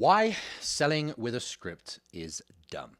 Why selling with a script is dumb.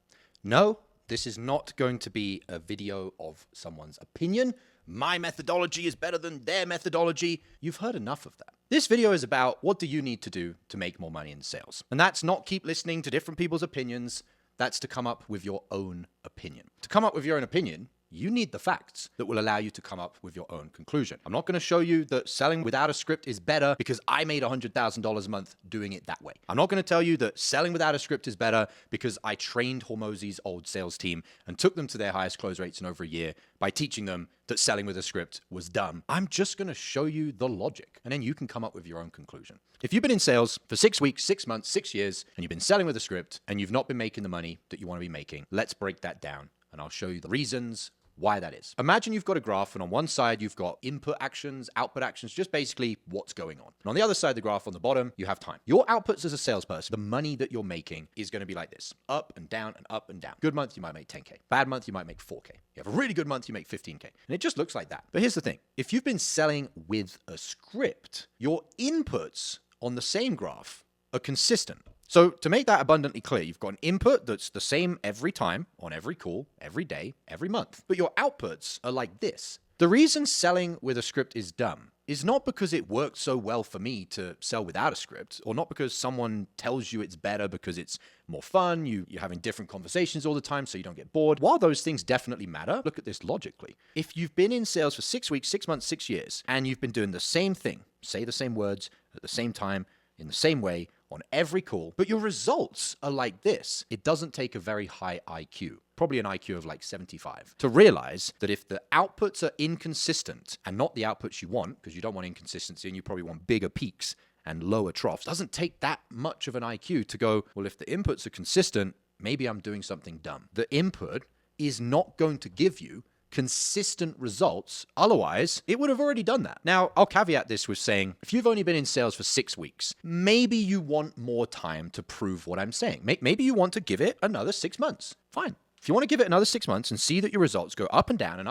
No, this is not going to be a video of someone's opinion. My methodology is better than their methodology. You've heard enough of that. This video is about what do you need to do to make more money in sales. And that's not keep listening to different people's opinions. That's to come up with your own opinion. To come up with your own opinion, you need the facts that will allow you to come up with your own conclusion. I'm not going to show you that selling without a script is better because I made $100,000 a month doing it that way. I'm not going to tell you that selling without a script is better because I trained Hormozi's old sales team and took them to their highest close rates in over a year by teaching them that selling with a script was dumb. I'm just going to show you the logic, and then you can come up with your own conclusion. If you've been in sales for 6 weeks, 6 months, 6 years, and you've been selling with a script and you've not been making the money that you want to be making, let's break that down, and I'll show you the reasons why that is. Imagine you've got a graph, and on one side you've got input actions, output actions, just basically what's going on. And on the other side of the graph, on the bottom, you have time. Your outputs as a salesperson, the money that you're making is going to be like this, up and down and up and down. Good month, you might make 10K. Bad month, you might make 4K. You have a really good month, you make 15K. And it just looks like that. But here's the thing. If you've been selling with a script, your inputs on the same graph are consistent. So to make that abundantly clear, you've got an input that's the same every time, on every call, every day, every month. But your outputs are like this. The reason selling with a script is dumb is not because it worked so well for me to sell without a script, or not because someone tells you it's better because it's more fun, you're having different conversations all the time so you don't get bored. While those things definitely matter, look at this logically. If you've been in sales for 6 weeks, 6 months, 6 years, and you've been doing the same thing, say the same words at the same time, in the same way, on every call, but your results are like this, it doesn't take a very high IQ, probably an IQ of like 75, to realize that if the outputs are inconsistent and not the outputs you want, because you don't want inconsistency and you probably want bigger peaks and lower troughs, doesn't take that much of an IQ to go, well, if the inputs are consistent, maybe I'm doing something dumb. The input is not going to give you consistent results. Otherwise, it would have already done that. Now, I'll caveat this with saying, if you've only been in sales for 6 weeks, maybe you want more time to prove what I'm saying. Maybe you want to give it another 6 months. Fine. If you want to give it another 6 months and see that your results go up and down,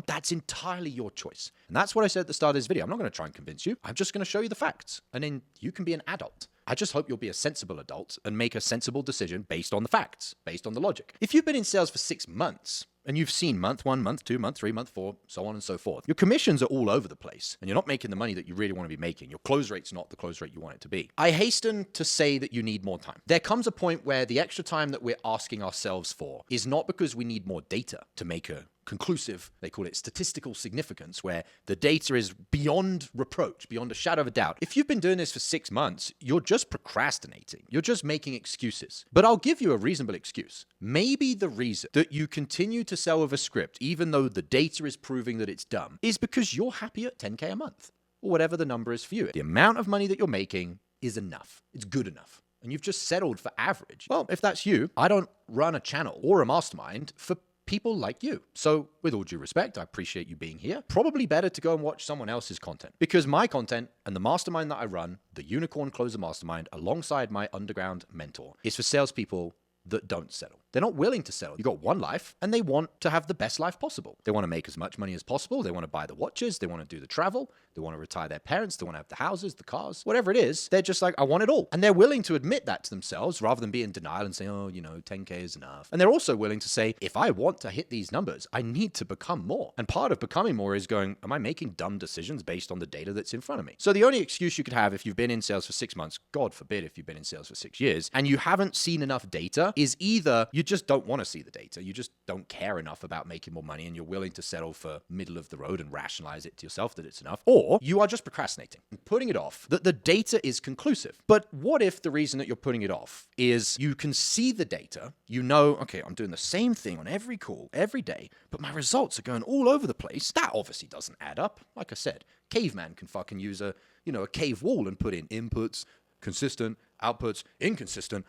that's entirely your choice. And that's what I said at the start of this video. I'm not going to try and convince you. I'm just going to show you the facts. And then you can be an adult. I just hope you'll be a sensible adult and make a sensible decision based on the facts, based on the logic. If you've been in sales for 6 months, and you've seen month 1, month 2, month 3, month 4, so on and so forth, your commissions are all over the place, and you're not making the money that you really want to be making. Your close rate's not the close rate you want it to be. I hasten to say that you need more time. There comes a point where the extra time that we're asking ourselves for is not because we need more data to make a conclusive, they call it statistical significance, where the data is beyond reproach, beyond a shadow of a doubt. If you've been doing this for 6 months, you're just procrastinating. You're just making excuses. But I'll give you a reasonable excuse. Maybe the reason that you continue to sell with a script, even though the data is proving that it's dumb, is because you're happy at 10K a month, or whatever the number is for you. The amount of money that you're making is enough. It's good enough. And you've just settled for average. Well, if that's you, I don't run a channel or a mastermind for people like you. So with all due respect, I appreciate you being here. Probably better to go and watch someone else's content, because my content and the mastermind that I run, the Unicorn Closer Mastermind, alongside my underground mentor, is for salespeople that don't settle. They're not willing to settle. You got one life and they want to have the best life possible. They want to make as much money as possible. They want to buy the watches. They want to do the travel. They want to retire their parents. They want to have the houses, the cars, whatever it is. They're just like, I want it all. And they're willing to admit that to themselves rather than be in denial and say, oh, 10K is enough. And they're also willing to say, if I want to hit these numbers, I need to become more. And part of becoming more is going, am I making dumb decisions based on the data that's in front of me? So the only excuse you could have if you've been in sales for 6 months, God forbid if you've been in sales for 6 years, and you haven't seen enough data, is either you just don't want to see the data, you just don't care enough about making more money, and you're willing to settle for middle of the road and rationalize it to yourself that it's enough, or you are just procrastinating and putting it off, that the data is conclusive. But what if the reason that you're putting it off is you can see the data, you know, okay, I'm doing the same thing on every call, every day, but my results are going all over the place. That obviously doesn't add up. Like I said, caveman can fucking use a cave wall and put in inputs, consistent, outputs, inconsistent,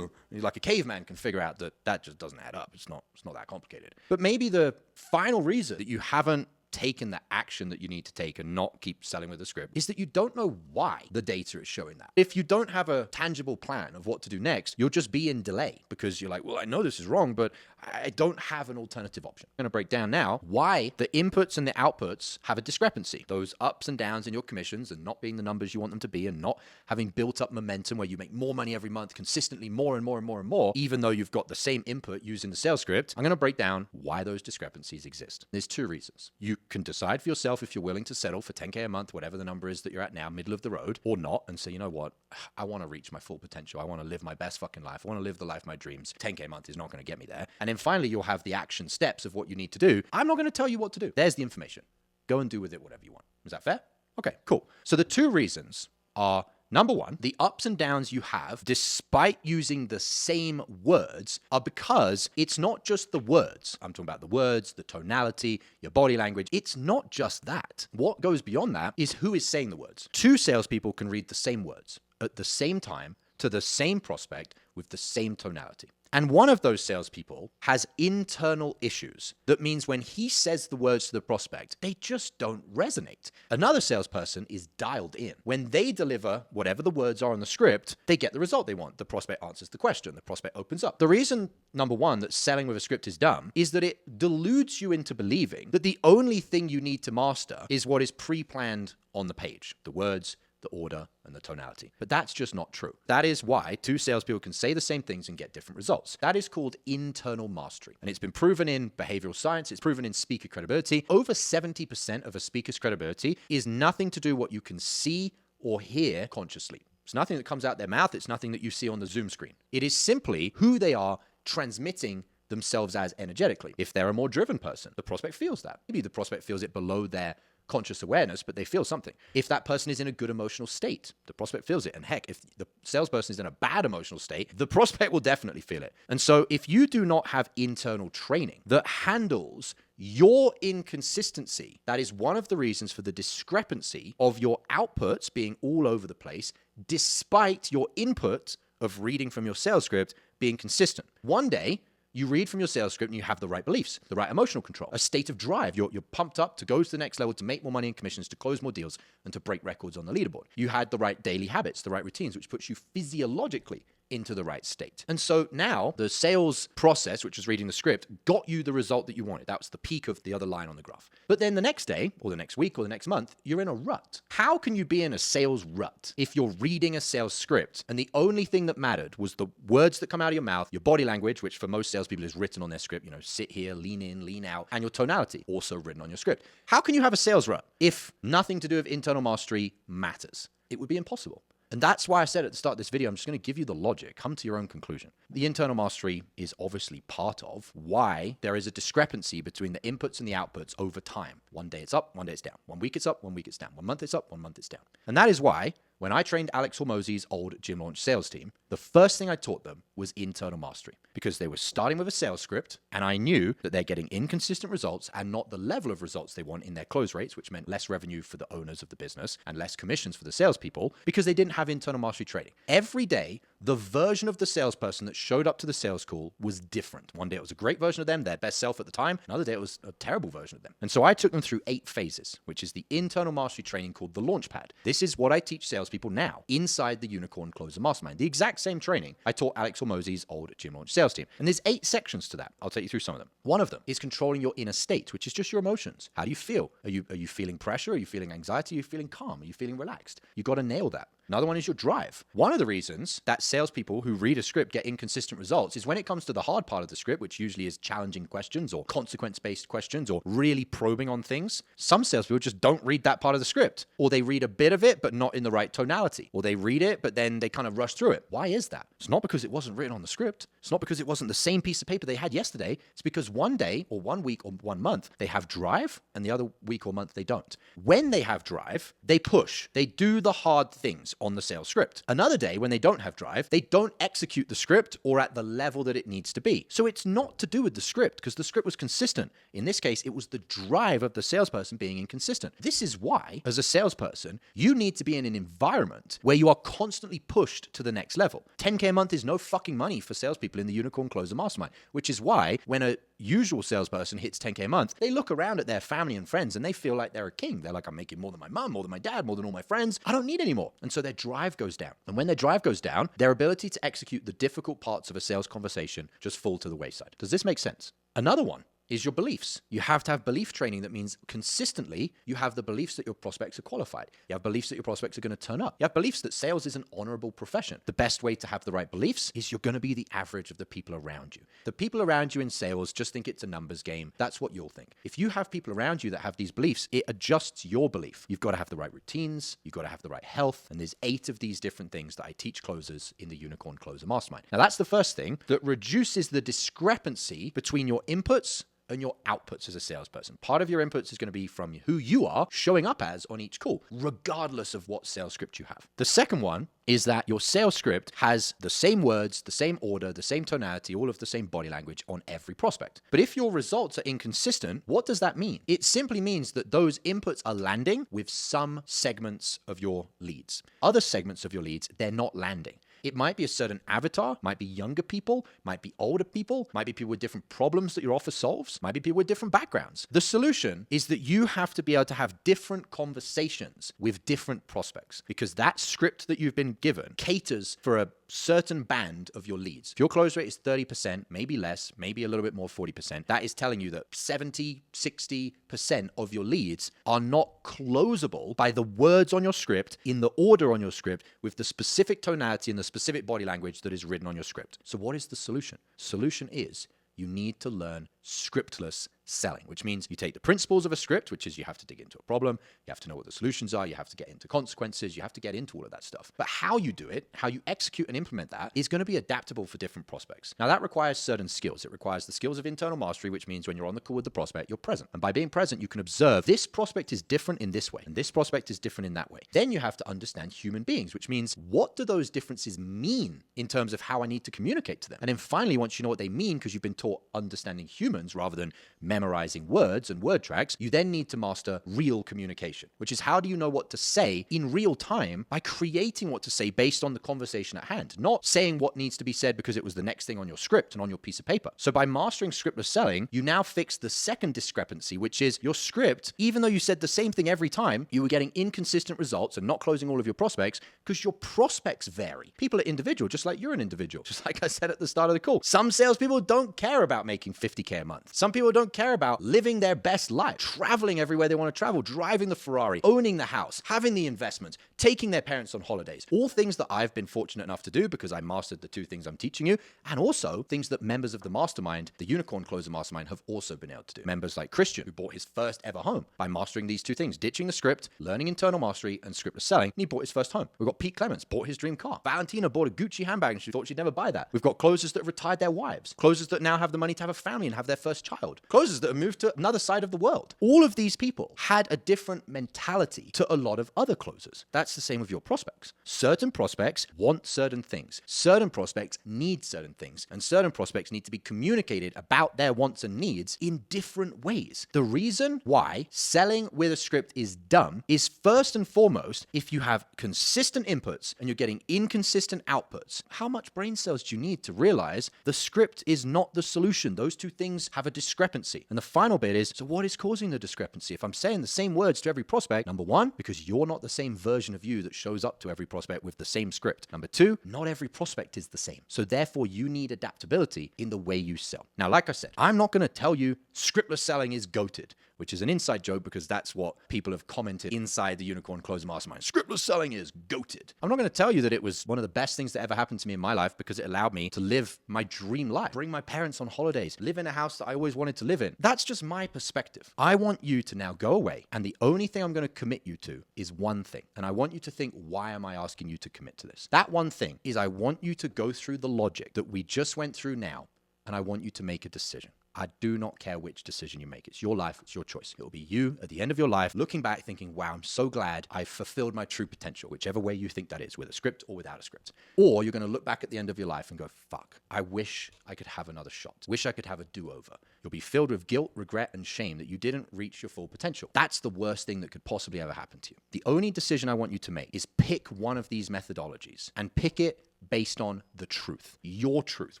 like a caveman can figure out that just doesn't add up. It's not that complicated. But maybe the final reason that you haven't taken the action that you need to take and not keep selling with a script is that you don't know why the data is showing that. If you don't have a tangible plan of what to do next, you'll just be in delay because you're like, well, I know this is wrong, but I don't have an alternative option. I'm going to break down now why the inputs and the outputs have a discrepancy. Those ups and downs in your commissions and not being the numbers you want them to be and not having built up momentum where you make more money every month consistently, more and more and more and more, even though you've got the same input using the sales script. I'm going to break down why those discrepancies exist. There's two reasons. You can decide for yourself if you're willing to settle for 10K a month, whatever the number is that you're at now, middle of the road, or not, and say, you know what, I want to reach my full potential. I want to live my best fucking life. I want to live the life of my dreams. 10K a month is not going to get me there. And then finally, you'll have the action steps of what you need to do. I'm not going to tell you what to do. There's the information. Go and do with it whatever you want. Is that fair? Okay, cool. So the two reasons are, number one, the ups and downs you have, despite using the same words, are because it's not just the words. I'm talking about the words, the tonality, your body language. It's not just that. What goes beyond that is who is saying the words. Two salespeople can read the same words at the same time to the same prospect with the same tonality. And one of those salespeople has internal issues. That means when he says the words to the prospect, they just don't resonate. Another salesperson is dialed in. When they deliver whatever the words are on the script, they get the result they want. The prospect answers the question. The prospect opens up. The reason, number one, that selling with a script is dumb is that it deludes you into believing that the only thing you need to master is what is pre-planned on the page. The words, the order, and the tonality. But that's just not true. That is why two salespeople can say the same things and get different results. That is called internal mastery. And it's been proven in behavioral science. It's proven in speaker credibility. Over 70% of a speaker's credibility is nothing to do what you can see or hear consciously. It's nothing that comes out their mouth. It's nothing that you see on the Zoom screen. It is simply who they are transmitting themselves as energetically. If they're a more driven person, the prospect feels that. Maybe the prospect feels it below their conscious awareness, but they feel something. If that person is in a good emotional state, the prospect feels it. And heck, if the salesperson is in a bad emotional state, the prospect will definitely feel it. And so if you do not have internal training that handles your inconsistency, that is one of the reasons for the discrepancy of your outputs being all over the place, despite your input of reading from your sales script being consistent. One day, you read from your sales script and you have the right beliefs, the right emotional control, a state of drive. You're pumped up to go to the next level, to make more money in commissions, to close more deals, and to break records on the leaderboard. You had the right daily habits, the right routines, which puts you physiologically into the right state. And so now the sales process, which was reading the script, got you the result that you wanted. That was the peak of the other line on the graph. But then the next day, or the next week, or the next month, you're in a rut. How can you be in a sales rut if you're reading a sales script and the only thing that mattered was the words that come out of your mouth, your body language, which for most salespeople is written on their script, sit here, lean in, lean out, and your tonality, also written on your script. How can you have a sales rut if nothing to do with internal mastery matters? It would be impossible. And that's why I said at the start of this video, I'm just going to give you the logic. Come to your own conclusion. The internal mastery is obviously part of why there is a discrepancy between the inputs and the outputs over time. One day it's up, one day it's down. 1 week it's up, 1 week it's down. 1 month it's up, 1 month it's down. And that is why when I trained Alex Hormozi's old gym launch sales team, the first thing I taught them was internal mastery, because they were starting with a sales script and I knew that they're getting inconsistent results and not the level of results they want in their close rates, which meant less revenue for the owners of the business and less commissions for the salespeople, because they didn't have internal mastery training. Every day, the version of the salesperson that showed up to the sales call was different. One day it was a great version of them, their best self at the time. Another day it was a terrible version of them. And so I took them through 8 phases, which is the internal mastery training called the Launchpad. This is what I teach salespeople now inside the Unicorn Closer Mastermind. The exact same training I taught Alex Hormozi's old gym launch sales team. And there's 8 sections to that. I'll take you through some of them. One of them is controlling your inner state, which is just your emotions. How do you feel? Are you feeling pressure? Are you feeling anxiety? Are you feeling calm? Are you feeling relaxed? You got to nail that. Another one is your drive. One of the reasons that salespeople who read a script get inconsistent results is when it comes to the hard part of the script, which usually is challenging questions or consequence-based questions or really probing on things. Some salespeople just don't read that part of the script, or they read a bit of it, but not in the right tonality, or they read it, but then they kind of rush through it. Why is that? It's not because it wasn't written on the script. It's not because it wasn't the same piece of paper they had yesterday. It's because one day or 1 week or 1 month, they have drive and the other week or month they don't. When they have drive, they push. They do the hard things. on the sales script. Another day, when they don't have drive, they don't execute the script or at the level that it needs to be. So it's not to do with the script because the script was consistent. In this case, it was the drive of the salesperson being inconsistent. This is why, as a salesperson, you need to be in an environment where you are constantly pushed to the next level. 10K a month is no fucking money for salespeople in the Unicorn Closer Mastermind, which is why when a usual salesperson hits 10K a month, they look around at their family and friends and they feel like they're a king. They're like, I'm making more than my mom, more than my dad, more than all my friends. I don't need any more. And so their drive goes down. And when their drive goes down, their ability to execute the difficult parts of a sales conversation just fall to the wayside. Does this make sense? Another one is your beliefs. You have to have belief training. That means consistently you have the beliefs that your prospects are qualified. You have beliefs that your prospects are going to turn up. You have beliefs that sales is an honorable profession. The best way to have the right beliefs is you're going to be the average of the people around you. The people around you in sales just think it's a numbers game. That's what you'll think. If you have people around you that have these beliefs, it adjusts your belief. You've got to have the right routines. You've got to have the right health. And there's 8 of these different things that I teach closers in the Unicorn Closer Mastermind. Now that's the first thing that reduces the discrepancy between your inputs and your outputs as a salesperson. Part of your inputs is going to be from who you are showing up as on each call, regardless of what sales script you have. The second one is that your sales script has the same words, the same order, the same tonality, all of the same body language on every prospect. But if your results are inconsistent, what does that mean? It simply means that those inputs are landing with some segments of your leads. Other segments of your leads, they're not landing. It might be a certain avatar, might be younger people, might be older people, might be people with different problems that your offer solves, might be people with different backgrounds. The solution is that you have to be able to have different conversations with different prospects because that script that you've been given caters for a certain band of your leads. If your close rate is 30%, maybe less, maybe a little bit more, 40%, that is telling you that 70, 60% of your leads are not closable by the words on your script, in the order on your script, with the specific tonality and the specific body language that is written on your script. So what is the solution? Solution is you need to learn scriptless selling, which means you take the principles of a script, which is you have to dig into a problem, you have to know what the solutions are, you have to get into consequences, you have to get into all of that stuff. But how you do it, how you execute and implement that is going to be adaptable for different prospects. Now that requires certain skills. It requires the skills of internal mastery, which means when you're on the call with the prospect, you're present. And by being present, you can observe this prospect is different in this way, and this prospect is different in that way. Then you have to understand human beings, which means what do those differences mean in terms of how I need to communicate to them? And then finally, once you know what they mean, because you've been taught understanding humans rather than memorizing words and word tracks, you then need to master real communication, which is how do you know what to say in real time by creating what to say based on the conversation at hand, not saying what needs to be said because it was the next thing on your script and on your piece of paper. So by mastering scriptless selling, you now fix the second discrepancy, which is your script, even though you said the same thing every time, you were getting inconsistent results and not closing all of your prospects because your prospects vary. People are individual, just like you're an individual. Just like I said at the start of the call. Some salespeople don't care about making 50K a month. Some people don't care about living their best life, traveling everywhere they want to travel, driving the Ferrari, owning the house, having the investments, taking their parents on holidays. All things that I've been fortunate enough to do because I mastered the 2 things I'm teaching you, and also things that members of the mastermind, the Unicorn Closer Mastermind, have also been able to do. Members like Christian, who bought his first ever home by mastering these 2 things, ditching the script, learning internal mastery, and scriptless selling, and he bought his first home. We've got Pete Clements, bought his dream car. Valentina bought a Gucci handbag and she thought she'd never buy that. We've got closers that have retired their wives, closers that now have the money to have a family and have their first child, closers that have moved to another side of the world. All of these people had a different mentality to a lot of other closers. That's the same with your prospects. Certain prospects want certain things. Certain prospects need certain things. And certain prospects need to be communicated about their wants and needs in different ways. The reason why selling with a script is dumb is first and foremost, if you have consistent inputs and you're getting inconsistent outputs, how much brain cells do you need to realize the script is not the solution? Those 2 things have a discrepancy. And the final bit is, so what is causing the discrepancy? If I'm saying the same words to every prospect, number 1, because you're not the same version of you that shows up to every prospect with the same script. Number 2, not every prospect is the same. So therefore, you need adaptability in the way you sell. Now, like I said, I'm not going to tell you scriptless selling is goated, which is an inside joke because that's what people have commented inside the Unicorn Closer Mastermind. Scriptless selling is goated. I'm not going to tell you that it was one of the best things that ever happened to me in my life because it allowed me to live my dream life, bring my parents on holidays, live in a house that I always wanted to live in. That's just my perspective. I want you to now go away, and the only thing I'm going to commit you to is one thing. And I want you to think, why am I asking you to commit to this? That one thing is I want you to go through the logic that we just went through now, and I want you to make a decision. I do not care which decision you make. It's your life. It's your choice. It will be you at the end of your life looking back thinking, wow, I'm so glad I fulfilled my true potential, whichever way you think that is, with a script or without a script. Or you're going to look back at the end of your life and go, fuck, I wish I could have another shot. Wish I could have a do-over. You'll be filled with guilt, regret, and shame that you didn't reach your full potential. That's the worst thing that could possibly ever happen to you. The only decision I want you to make is pick one of these methodologies and pick it based on the truth, your truth,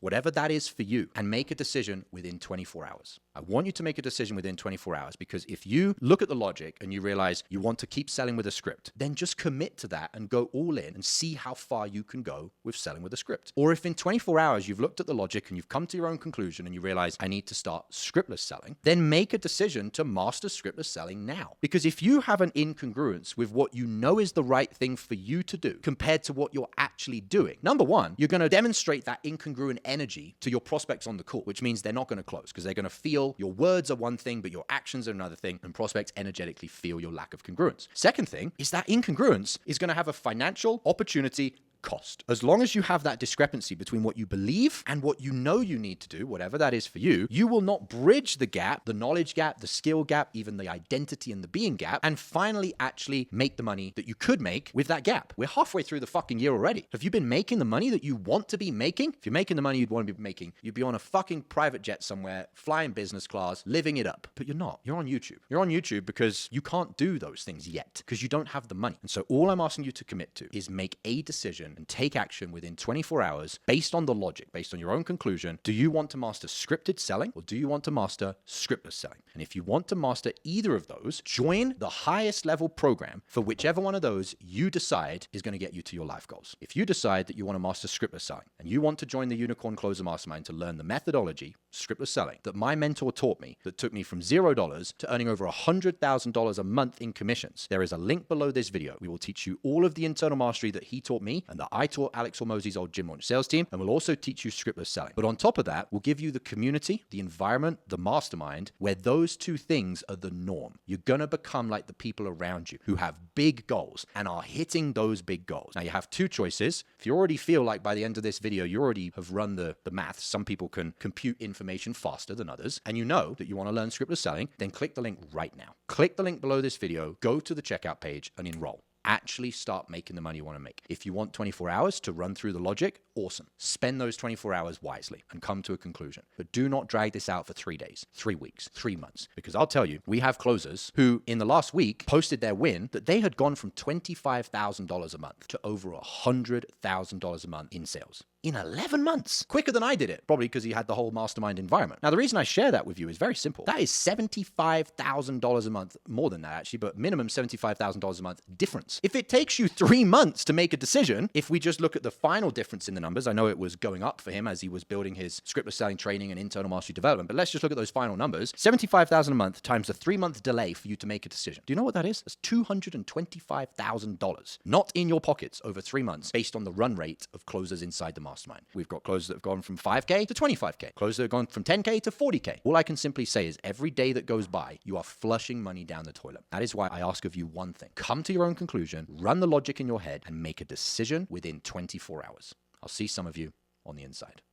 whatever that is for you, and make a decision within 24 hours. I want you to make a decision within 24 hours because if you look at the logic and you realize you want to keep selling with a script, then just commit to that and go all in and see how far you can go with selling with a script. Or if in 24 hours you've looked at the logic and you've come to your own conclusion and you realize I need to start scriptless selling, then make a decision to master scriptless selling now. Because if you have an incongruence with what you know is the right thing for you to do compared to what you're actually doing, number one, you're going to demonstrate that incongruent energy to your prospects on the call, which means they're not going to close because they're going to feel your words are one thing, but your actions are another thing, and prospects energetically feel your lack of congruence. Second thing is that incongruence is going to have a financial opportunity cost. As long as you have that discrepancy between what you believe and what you know you need to do, whatever that is for you, you will not bridge the gap, the knowledge gap, the skill gap, even the identity and the being gap, and finally actually make the money that you could make with that gap. We're halfway through the fucking year already. Have you been making the money that you want to be making? If you're making the money you'd want to be making, you'd be on a fucking private jet somewhere, flying business class, living it up. But you're not. You're on YouTube. You're on YouTube because you can't do those things yet, because you don't have the money. And so all I'm asking you to commit to is make a decision and take action within 24 hours based on the logic, based on your own conclusion. Do you want to master scripted selling or do you want to master scriptless selling? And if you want to master either of those, join the highest level program for whichever one of those you decide is going to get you to your life goals. If you decide that you want to master scriptless selling and you want to join the Unicorn Closer Mastermind to learn the methodology, scriptless selling, that my mentor taught me, that took me from $0 to earning over $100,000 a month in commissions, there is a link below this video. We will teach you all of the internal mastery that he taught me and that I taught Alex Hormozi's old gym launch sales team, and we'll also teach you scriptless selling. But on top of that, we'll give you the community, the environment, the mastermind, where those two things are the norm. You're going to become like the people around you who have big goals and are hitting those big goals. Now, you have two choices. If you already feel like by the end of this video, you already have run the math, some people can compute information faster than others, and you know that you want to learn scriptless selling, then click the link right now. Click the link below this video, go to the checkout page and enroll. Actually start making the money you want to make. If you want 24 hours to run through the logic, awesome. Spend those 24 hours wisely and come to a conclusion. But do not drag this out for 3 days, 3 weeks, 3 months. Because I'll tell you, we have closers who in the last week posted their win that they had gone from $25,000 a month to over $100,000 a month in sales. In 11 months, quicker than I did it, probably because he had the whole mastermind environment. Now, the reason I share that with you is very simple. That is $75,000 a month, more than that actually, but minimum $75,000 a month difference. If it takes you 3 months to make a decision, if we just look at the final difference in the numbers, I know it was going up for him as he was building his scriptless selling training and internal mastery development, but let's just look at those final numbers. $75,000 a month times a 3-month delay for you to make a decision. Do you know what that is? That's $225,000, not in your pockets over 3 months based on the run rate of closers inside the mastermind. We've got closers that have gone from 5K to 25K, closers that have gone from 10K to 40K. All I can simply say is every day that goes by, you are flushing money down the toilet. That is why I ask of you one thing. Come to your own conclusion, run the logic in your head, and make a decision within 24 hours. I'll see some of you on the inside.